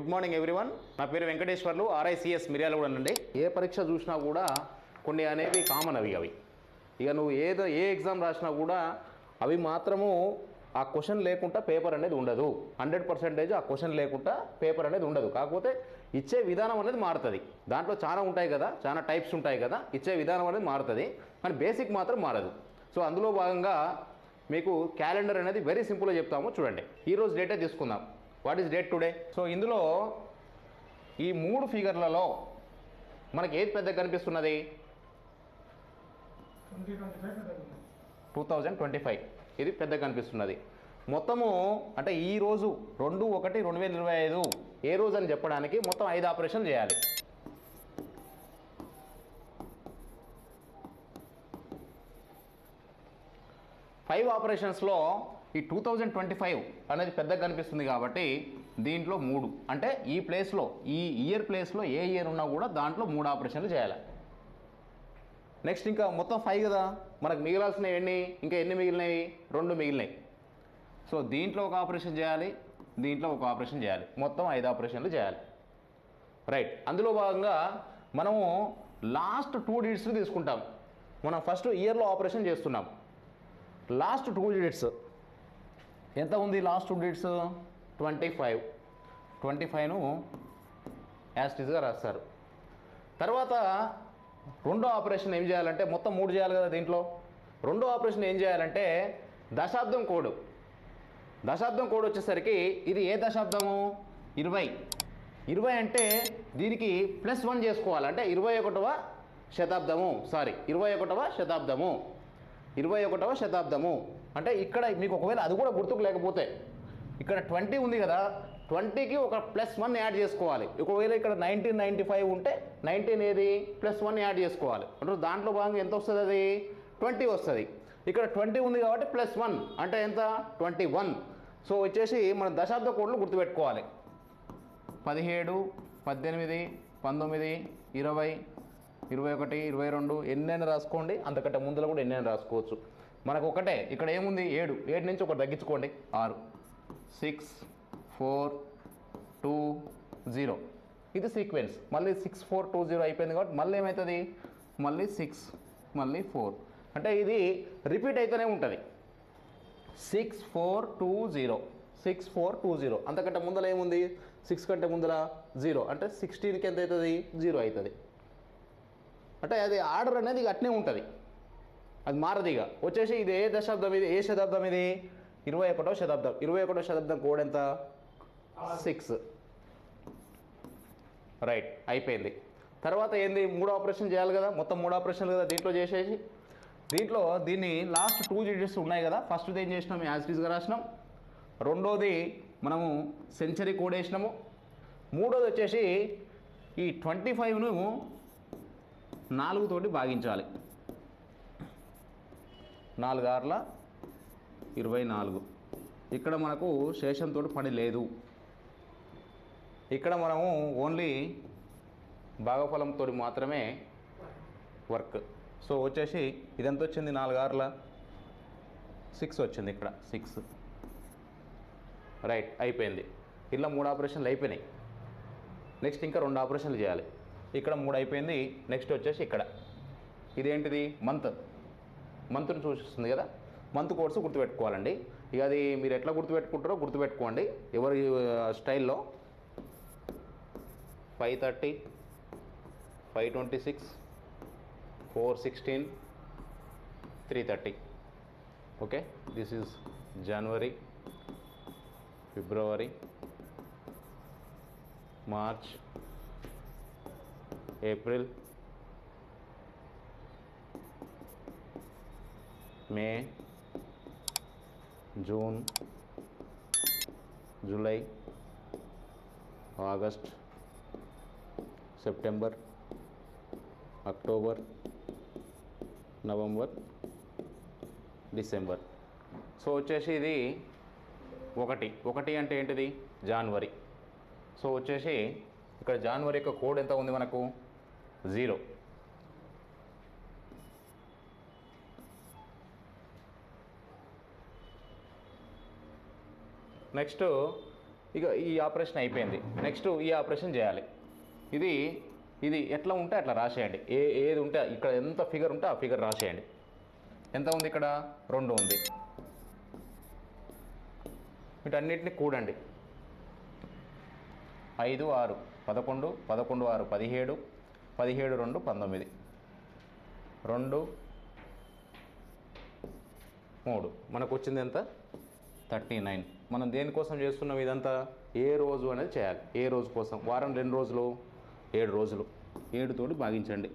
Good morning everyone. నా పేరు వెంకటేశ్వర్లు, ఆర్ఐసిఎస్ మిర్యాలగూడ నుండి. ఏ పరీక్ష చూసినా కూడా కొన్ని అనేవి కామన్ అవి ఇక నువ్వు ఏ ఎగ్జామ్ రాసినా కూడా అవి మాత్రము ఆ క్వశ్చన్ లేకుండా పేపర్ అనేది ఉండదు. 100% ఆ క్వశ్చన్ లేకుండా పేపర్ అనేది ఉండదు. కాకపోతే ఇచ్చే విధానం అనేది మారుతుంది. దాంట్లో చాలా ఉంటాయి కదా, చాలా టైప్స్ ఉంటాయి కదా, ఇచ్చే విధానం అనేది మారుతుంది, కానీ బేసిక్ మాత్రం మారదు. సో అందులో భాగంగా మీకు క్యాలెండర్ అనేది వెరీ సింపుల్గా చెప్తాము. చూడండి, ఈరోజు డేటే తీసుకుందాం. What is date today? So ఇందులో ఈ 3 ఫిగర్లలో మనకి ఏది పెద్దగా కనిపిస్తున్నది? 2025 ఇది పెద్దగా కనిపిస్తున్నది. మొత్తము అంటే ఈరోజు 2/1/2025 ఏ రోజు అని చెప్పడానికి మొత్తం 5 ఆపరేషన్లు చేయాలి. ఫైవ్ ఆపరేషన్స్లో ఈ 2025 అనేది పెద్దగా కనిపిస్తుంది కాబట్టి దీంట్లో 3 అంటే ఈ ప్లేస్లో, ఈ ఇయర్ ప్లేస్లో ఏ ఇయర్ ఉన్నా కూడా దాంట్లో 3 ఆపరేషన్లు చేయాలి. నెక్స్ట్ ఇంకా మొత్తం 5 కదా, మనకు మిగిలాల్సినవి ఇంకా ఎన్ని మిగిలినవి? 2 మిగిలినాయి. సో దీంట్లో ఒక ఆపరేషన్ చేయాలి, దీంట్లో ఒక ఆపరేషన్ చేయాలి, మొత్తం 5 ఆపరేషన్లు చేయాలి. రైట్. అందులో భాగంగా మనము లాస్ట్ 2 డిజిట్స్ తీసుకుంటాం. మనం ఫస్ట్ ఇయర్లో ఆపరేషన్ చేస్తున్నాం. లాస్ట్ 2 డిజిట్స్ ఎంత ఉంది? లాస్ట్ 2 డిజిట్స్ 25ను యాస్టిస్గా రాస్తారు. తర్వాత రెండో ఆపరేషన్ ఏం చేయాలంటే, మొత్తం 3 చేయాలి కదా దీంట్లో. రెండో ఆపరేషన్ ఏం చేయాలంటే దశాబ్దం కోడ్. దశాబ్దం కోడ్ వచ్చేసరికి ఇది ఏ దశాబ్దము? 20 అంటే దీనికి +1 చేసుకోవాలి. అంటే 21వ శతాబ్దము. 21వ శతాబ్దము అంటే ఇక్కడ మీకు ఒకవేళ అది కూడా గుర్తుకు లేకపోతే, ఇక్కడ 20 ఉంది కదా, 20కి ఒక +1 యాడ్ చేసుకోవాలి. ఒకవేళ ఇక్కడ 1995 ఉంటే 19 ఏది +1 యాడ్ చేసుకోవాలి. అంటే దాంట్లో భాగంగా ఎంత వస్తుంది? అది 20 వస్తుంది. ఇక్కడ 20 ఉంది కాబట్టి +1 అంటే ఎంత? 21. సో వచ్చేసి మన దశాబ్ద కోడ్లు గుర్తుపెట్టుకోవాలి. 17, 18, 19, 20, 21, 22 ఎన్నైనా రాసుకోండి. అంతకంటే ముందులో కూడా ఎన్నైనా రాసుకోవచ్చు. మనకు ఒకటే ఇక్కడ ఏముంది? 7 నుంచి ఒకటి తగ్గించుకోండి. 6, 6, 4, 2, 0 ఇది సీక్వెన్స్. మళ్ళీ 6, 4, 2, 0 అయిపోయింది కాబట్టి మళ్ళీ ఏమవుతుంది? మళ్ళీ 6, మళ్ళీ 4 అంటే ఇది రిపీట్ అయితేనే ఉంటుంది. 6, 4, 2, 0, 6, 4, 2, 0 అంతకంటే ముందర ఏముంది? 6 కంటే ముందర 0 అంటే 16కి ఎంత అవుతుంది? 0 అవుతుంది. అంటే అది ఆర్డర్ అనేది అట్నే ఉంటుంది, అది మారదు. ఇక వచ్చేసి ఇది ఏ దశాబ్దం? ఇది ఏ శతాబ్దం? ఇది 21వ శతాబ్దం. 21వ శతాబ్దం కోడ్ ఎంత? 6. రైట్, అయిపోయింది. తర్వాత ఏంది? 3 ఆపరేషన్ చేయాలి కదా, మొత్తం 3 ఆపరేషన్లు కదా దీంట్లో చేసేసి. దీంట్లో దీన్ని లాస్ట్ 2 డిజిట్స్ ఉన్నాయి కదా, ఫస్ట్ది ఏం చేసినాం? యాజ్టీస్గా రాసినాం. రెండోది మనము సెంచరీ కోడ్ వేసినాము. మూడోది వచ్చేసి ఈ 25ను 4 తోటి భాగించాలి. 4 ఆర్ల 24. ఇక్కడ మనకు శేషంతో పని లేదు. ఇక్కడ మనము ఓన్లీ భాగఫలంతో మాత్రమే వర్క్. సో వచ్చేసి ఇదెంత వచ్చింది? 4 ఆర్ల 6 వచ్చింది. ఇక్కడ 6. రైట్, అయిపోయింది. ఇలా 3 ఆపరేషన్లు అయిపోయినాయి. నెక్స్ట్ ఇంకా 2 ఆపరేషన్లు చేయాలి. ఇక్కడ 3 అయిపోయింది. నెక్స్ట్ వచ్చేసి ఇక్కడ ఇదేంటిది? మంత్ను సూచిస్తుంది కదా, మంత్ కోర్సు గుర్తుపెట్టుకోవాలండి. ఇక అది మీరు ఎట్లా గుర్తుపెట్టుకుంటారో గుర్తుపెట్టుకోండి ఎవరి స్టైల్లో. 530, 526, 416, 330. ఓకే, దిస్ ఈజ్ జనవరి, ఫిబ్రవరి, March, April, May, June, July, August, September, October, November, December. So వచ్చేసి ఇది 1 అంటే ఏంటిది? జనవరి. సో వచ్చేసి ఇక్కడ జనవరి యొక్క కోడ్ ఎంత ఉంది మనకు? 0. నెక్స్ట్ ఇక ఈ ఆపరేషన్ అయిపోయింది. నెక్స్ట్ ఈ ఆపరేషన్ చేయాలి. ఇది ఇది ఎట్లా ఉంటే అట్లా రాసేయండి. ఏది ఉంటే ఇక్కడ ఎంత ఫిగర్ ఉంటే ఆ ఫిగర్ రాసేయండి. ఎంత ఉంది ఇక్కడ? 2 ఉంది. వీటన్నిటిని కూడండి. 5 6 11 11 6 17 17 2 19 2 3 మనకు వచ్చింది ఎంత? 39. మనం దేనికోసం చేస్తున్నాం ఇదంతా? ఏ రోజు అనేది చేయాలి. ఏ రోజు కోసం? వారం 2 రోజులు, 7 రోజులు. 7 తోటి భాగించండి.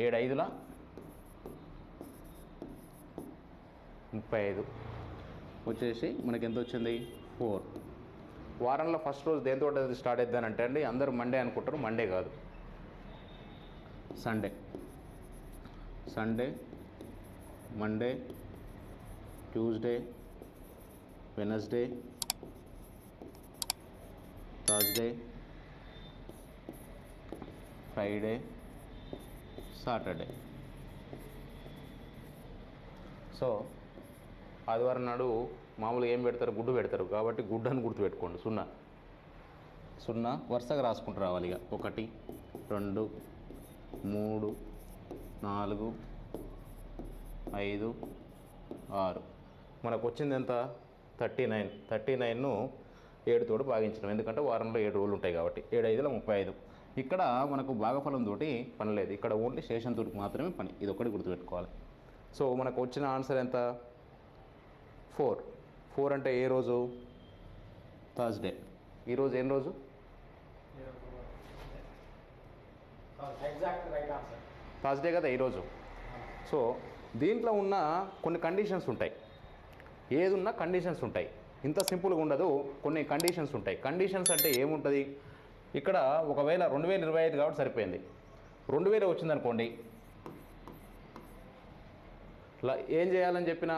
7 5ల 35 వచ్చేసి మనకి ఎంత వచ్చింది? 4. వారంలో ఫస్ట్ రోజు దేంతో స్టార్ట్ అవుతుందంటే అండి, అందరూ మండే అనుకుంటారు. మండే కాదు, Sunday. Sunday, Monday, Tuesday, Wednesday, Thursday, Friday, Saturday. So ఆదివారం నాడు మామూలుగా ఏం పెడతారు? గుడ్డు పెడతారు. కాబట్టి గుడ్డు అని గుర్తుపెట్టుకోండి. 0 0 వరుసగా రాసుకుంటూ రావాలి. ఇక 1 2 3 4 5 6 మనకు వచ్చింది ఎంత? 39. 39ను 7 తోటి భాగించడం. ఎందుకంటే వారంలో 7 రోజులు ఉంటాయి కాబట్టి. 7 5ల 35. ఇక్కడ మనకు భాగఫలం తోటి పని లేదు. ఇక్కడ ఓన్లీ శేషంతో మాత్రమే పని. ఇది ఒకటి గుర్తుపెట్టుకోవాలి. సో మనకు వచ్చిన ఆన్సర్ ఎంత? 4. 4 అంటే ఏ రోజు? థర్స్డే. ఈరోజు ఏం రోజు? థర్స్డే కదా ఈరోజు. సో దీంట్లో ఉన్న కొన్ని కండిషన్స్ ఉంటాయి. ఏది ఉన్నా కండిషన్స్ ఉంటాయి. ఇంత సింపుల్గా ఉండదు. కొన్ని కండిషన్స్ ఉంటాయి. కండిషన్స్ అంటే ఏముంటుంది? ఇక్కడ ఒకవేళ 2025 కాబట్టి సరిపోయింది. 2000 వచ్చిందనుకోండి, ఏం చేయాలని చెప్పిన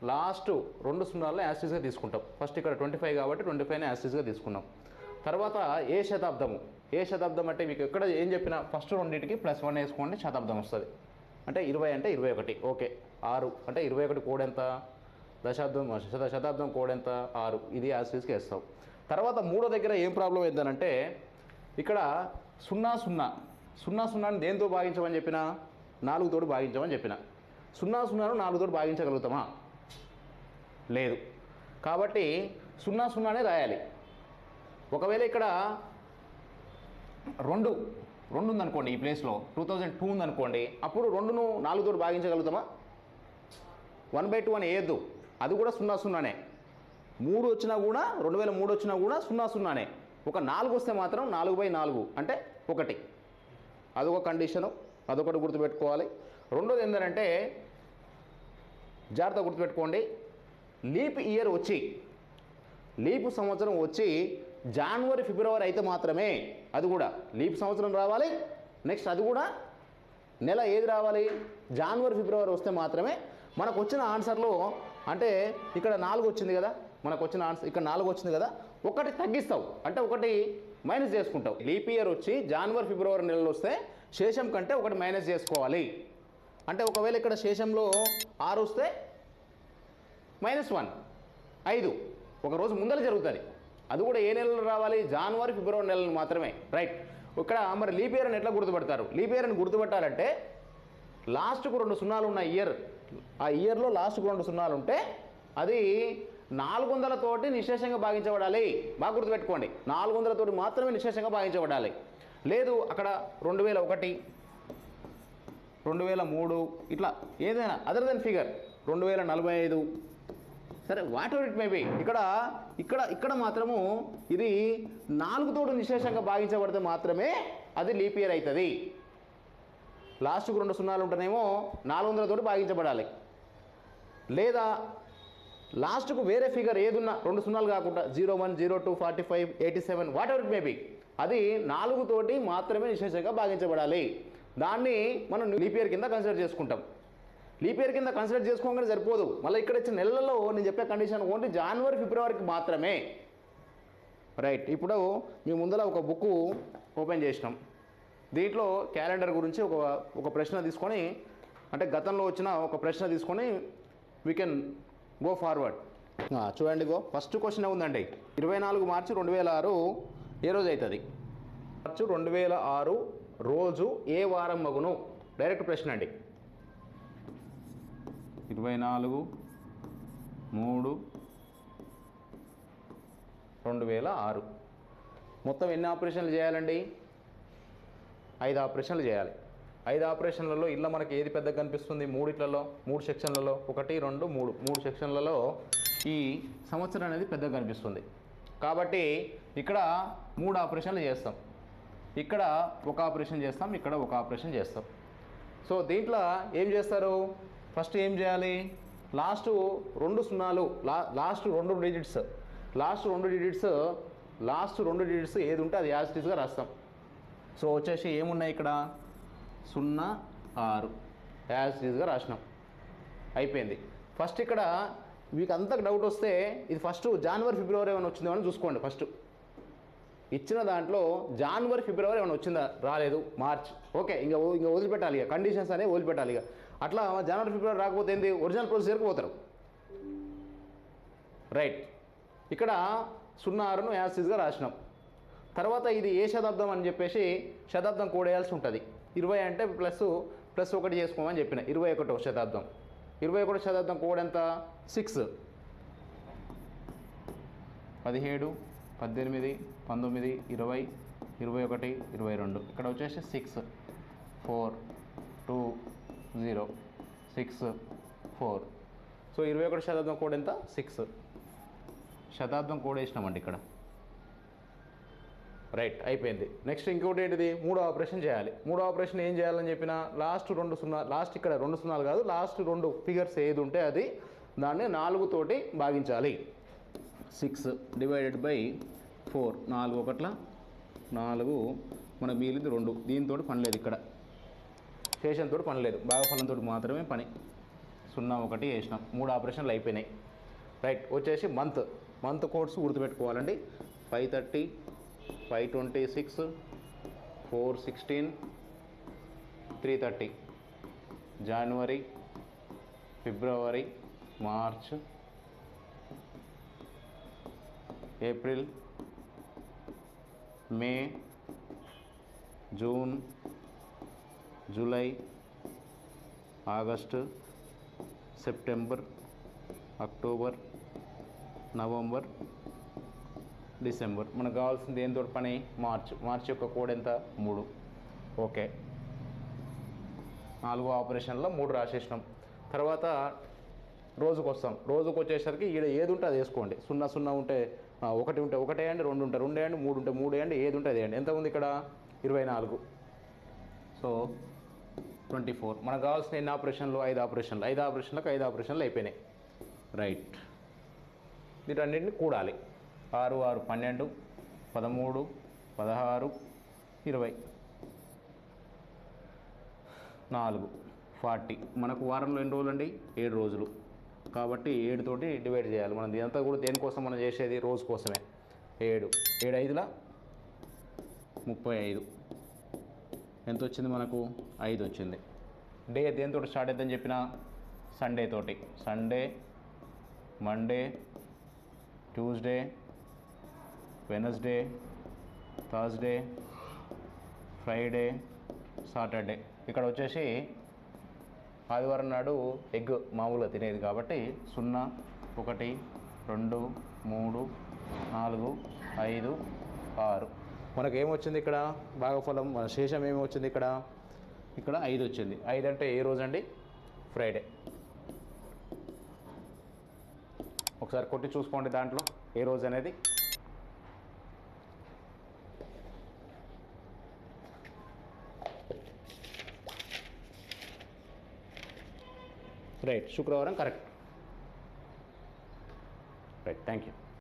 లాస్ట్ 2 సున్నాలను యాస్టిస్గా తీసుకుంటాం. ఫస్ట్ ఇక్కడ 25 కాబట్టి 25ని యాస్టిస్గా తీసుకున్నాం. తర్వాత ఏ శతాబ్దము? ఏ శతాబ్దం అంటే మీకు ఎక్కడ ఏం చెప్పినా ఫస్ట్ రెండింటికి +1 వేసుకోండి, శతాబ్దం వస్తుంది. అంటే 20 అంటే 21. ఓకే. 6 అంటే 21 కోడ్ ఎంత? దశాబ్దం శతాబ్దం కోడ్ ఎంత? 6. ఇది యాస్టిస్కి వేస్తాం. తర్వాత 3 దగ్గర ఏం ప్రాబ్లం అవుతుందంటే ఇక్కడ 0 0 0 0ని దేంతో భాగించమని చెప్పిన? 4 తోటి భాగించమని చెప్పిన. 0 0ను 4 తోటి భాగించగలుగుతామా? లేదు. కాబట్టి 0 0నే రాయాలి. ఒకవేళ ఇక్కడ 2 ఉందనుకోండి, ఈ ప్లేస్లో 2002 ఉందనుకోండి, అప్పుడు 2ను 4 తోటి భాగించగలుగుతామా? 1/2 అని వేయద్దు. అది కూడా 0 0నే. 3 వచ్చినా కూడా 2003 వచ్చినా కూడా 0 0నే. ఒక 4 వస్తే మాత్రం 4/4 అంటే 1. అదొక కండిషను. అదొకటి గుర్తుపెట్టుకోవాలి. రెండోది ఏంటంటే జాగ్రత్త గుర్తుపెట్టుకోండి, లీప్ సంవత్సరం వచ్చి జనవరి ఫిబ్రవరి అయితే మాత్రమే, అది కూడా లీప్ సంవత్సరం రావాలి. నెక్స్ట్ అది కూడా నెల ఏది రావాలి? జనవరి ఫిబ్రవరి వస్తే మాత్రమే మనకు వచ్చిన ఆన్సర్లో, అంటే ఇక్కడ 4 వచ్చింది కదా, మనకు వచ్చిన ఆన్సర్ ఇక్కడ 4 వచ్చింది కదా, 1 తగ్గిస్తావు, అంటే 1 మైనస్ చేసుకుంటావు. లీప్ ఇయర్ వచ్చి జనవరి ఫిబ్రవరి నెలలు వస్తే శేషం కంటే 1 మైనస్ చేసుకోవాలి. అంటే ఒకవేళ ఇక్కడ శేషంలో 6 వస్తే -1 5 ఒక రోజు ముందర జరుగుతుంది. అది కూడా ఏ నెలలో రావాలి? జనవరి ఫిబ్రవరి నెలలు మాత్రమే. రైట్. ఇక్కడ మరి లీప్ ఇయర్ అని ఎట్లా గుర్తుపడతారు? లీప్ ఇయర్ అని గుర్తుపట్టాలంటే లాస్ట్కు 2 సున్నాలు ఉన్న ఇయర్, ఆ ఇయర్లో లాస్ట్కు 2 సున్నాలు ఉంటే అది 400 తోటి నిశేషంగా భాగించబడాలి. బాగా గుర్తుపెట్టుకోండి, 400 తోటి మాత్రమే నిశేషంగా భాగించబడాలి. లేదు అక్కడ 2001 2003 ఇట్లా ఏదైనా అదర్ దెన్ ఫిగర్ 2045 సరే, what ever it may be, ఇక్కడ మాత్రము ఇది 4 తోటి నిశేషంగా భాగించబడితే మాత్రమే అది లీప్ ఇయర్ అవుతుంది. లాస్ట్కు 2 సున్నాలు ఉంటేనేమో 400 తోటి భాగించబడాలి. లేదా లాస్ట్కు వేరే ఫిగర్ ఏదున్నా 2 సున్నాలు కాకుండా 01 02 45 87 what ever it may be, అది 4 తోటి మాత్రమే నిశేషంగా భాగించబడాలి. దాన్ని మనం లీప్ ఇయర్ కింద కన్సిడర్ చేసుకుంటాం. లీప్ ఇయర్ కింద కన్సిడర్ చేసుకోగానే సరిపోదు. మళ్ళీ ఇక్కడ ఇచ్చిన నెలలలో నేను చెప్పే కండిషన్ ఓన్లీ జనవరి ఫిబ్రవరికి మాత్రమే. రైట్. ఇప్పుడు మీ ముందర ఒక బుక్ ఓపెన్ చేసినాం. దీంట్లో క్యాలెండర్ గురించి ఒక ప్రశ్న తీసుకొని, అంటే గతంలో వచ్చిన ఒక ప్రశ్న తీసుకొని వీ కెన్ గో ఫార్వర్డ్. చూడండి గో ఫస్ట్ క్వశ్చన్ ఉందండి 24 మార్చి 2006 ఏ రోజు అవుతుంది? మార్చి 2006 రోజు ఏ వారం మగును? డైరెక్ట్ ప్రశ్న అండి. 24/3/2006 మొత్తం ఎన్ని ఆపరేషన్లు చేయాలండి? 5 ఆపరేషన్లు చేయాలి. 5 ఆపరేషన్లలో ఇలా మనకి ఏది పెద్దగా కనిపిస్తుంది? 3 సెక్షన్లలో 1 2 3 సెక్షన్లలో ఈ సంవత్సరం అనేది పెద్దగా కనిపిస్తుంది. కాబట్టి ఇక్కడ 3 ఆపరేషన్లు చేస్తాం, ఇక్కడ ఒక ఆపరేషన్ చేస్తాం, ఇక్కడ ఒక ఆపరేషన్ చేస్తాం. సో దీంట్లో ఏం చేస్తారు? ఫస్ట్ ఏం చేయాలి? లాస్ట్ 2 సున్నాలు, లాస్ట్ 2 డిజిట్స్ ఏది ఉంటే అది యాజ్ ఇట్ ఈస్గా రాస్తాం. సో వచ్చేసి ఏమున్నాయి ఇక్కడ? 0 6 యాజ్ ఇట్ ఈస్గా రాసినాం, అయిపోయింది. ఫస్ట్ ఇక్కడ మీకు అంతకు డౌట్ వస్తే ఇది ఫస్ట్ జనవరి ఫిబ్రవరి ఏమైనా వచ్చిందో అని చూసుకోండి. ఫస్ట్ ఇచ్చిన దాంట్లో జనవరి ఫిబ్రవరి ఏమైనా వచ్చిందా? రాలేదు. మార్చ్, ఓకే, ఇంకా వదిలిపెట్టాలి, ఇక కండిషన్స్ అనేవి వదిలిపెట్టాలి. ఇక అట్లా జనవరి ఫిబ్రవరి రాకపోతే ఏంది? ఒరిజినల్ ప్రొసీజర్కి పోతారు. రైట్, ఇక్కడ 06ను యాసిస్గా రాసినాం. తర్వాత ఇది ఏ శతాబ్దం అని చెప్పేసి శతాబ్దం కోడ్ వేయాల్సి ఉంటుంది. 20 అంటే ప్లస్ 1 చేసుకోమని చెప్పిన. 21వ శతాబ్దం. 21వ శతాబ్దం కోడ్ ఎంత? 6. 17 18 19 20 21 22. ఇక్కడ వచ్చేసి 6 4 2 0 6 4. సో 21వ శతాబ్దం కోడ్ ఎంత? 6. శతాబ్దం కోడ్ వేసినామండి ఇక్కడ. రైట్, అయిపోయింది. నెక్స్ట్ ఇంకోటి ఏంటిది? 3వ ఆపరేషన్ చేయాలి. 3వ ఆపరేషన్ ఏం చేయాలని చెప్పిన? లాస్ట్ 2 సున్నా, లాస్ట్ ఇక్కడ 2 సున్నాలు కాదు, లాస్ట్ 2 ఫిగర్స్ ఏది ఉంటే అది దాన్ని 4 తోటి భాగించాలి. 6 డివైడెడ్ బై 4, 4 1 4, మనకు మిగిలింది 2. దీంతో పని లేదు, ఇక్కడ శేషంతో పని లేదు, భాగఫలంతో మాత్రమే పని. 0 1 వేసినాం. 3 ఆపరేషన్లు అయిపోయినాయి. రైట్, వచ్చేసి మంత్ కోడ్స్ గుర్తుపెట్టుకోవాలండి. 530 526 416 330. జనవరి ఫిబ్రవరి March April May June July August September October November December. మనకు కావాల్సింది ఏంతో పని? మార్చ్ యొక్క కోడ్ ఎంత? 3. ఓకే, 4వ ఆపరేషన్లో 3 రాసేసినాం. తర్వాత రోజుకు వస్తాం. రోజుకు వచ్చేసరికి ఈడ ఏది ఉంటే అది వేసుకోండి. 0 0 ఉంటే 1 ఉంటే 1 వేయండి, 2 ఉంటే 2 వేయండి, 3 ఉంటే 3 వేయండి, ఏది ఉంటే అది వేయండి. ఎంత ఉంది ఇక్కడ? 24. సో 24. మనకు కావాల్సిన ఎన్ని ఆపరేషన్లు? 5 ఆపరేషన్లు. 5 ఆపరేషన్లకు 5 ఆపరేషన్లు అయిపోయినాయి. రైట్, వీటన్నింటిని కూడాలి. 6 6 12 13 16 20 4 40. మనకు వారంలో ఎన్ని రోజులు అండి? 7 రోజులు. కాబట్టి 7 తోటి డివైడ్ చేయాలి. మనం ఇదంతా కూడా దేనికోసం మనం చేసేది? రోజు కోసమే. 7 5 35. ఎంత వచ్చింది మనకు? 5 వచ్చింది. డే దేనితో స్టార్ట్ అవుతుందని చెప్పిన? సండే తోటి. Sunday, Monday, Tuesday, Wednesday, Thursday, Friday, Saturday. ఇక్కడ వచ్చేసి ఆదివారం నాడు ఎగ్ మామూలుగా తినేది కాబట్టి 0 1 2 3 4 5 6. మనకు ఏమొచ్చింది ఇక్కడ? భాగఫలం మన శేషం ఏమొచ్చింది ఇక్కడ? 5 వచ్చింది. 5 అంటే ఏ రోజు అండి? ఫ్రైడే. ఒకసారి కొట్టి చూసుకోండి దాంట్లో ఏ రోజు అనేది. రైట్, శుక్రవారం కరెక్ట్. Right, thank you.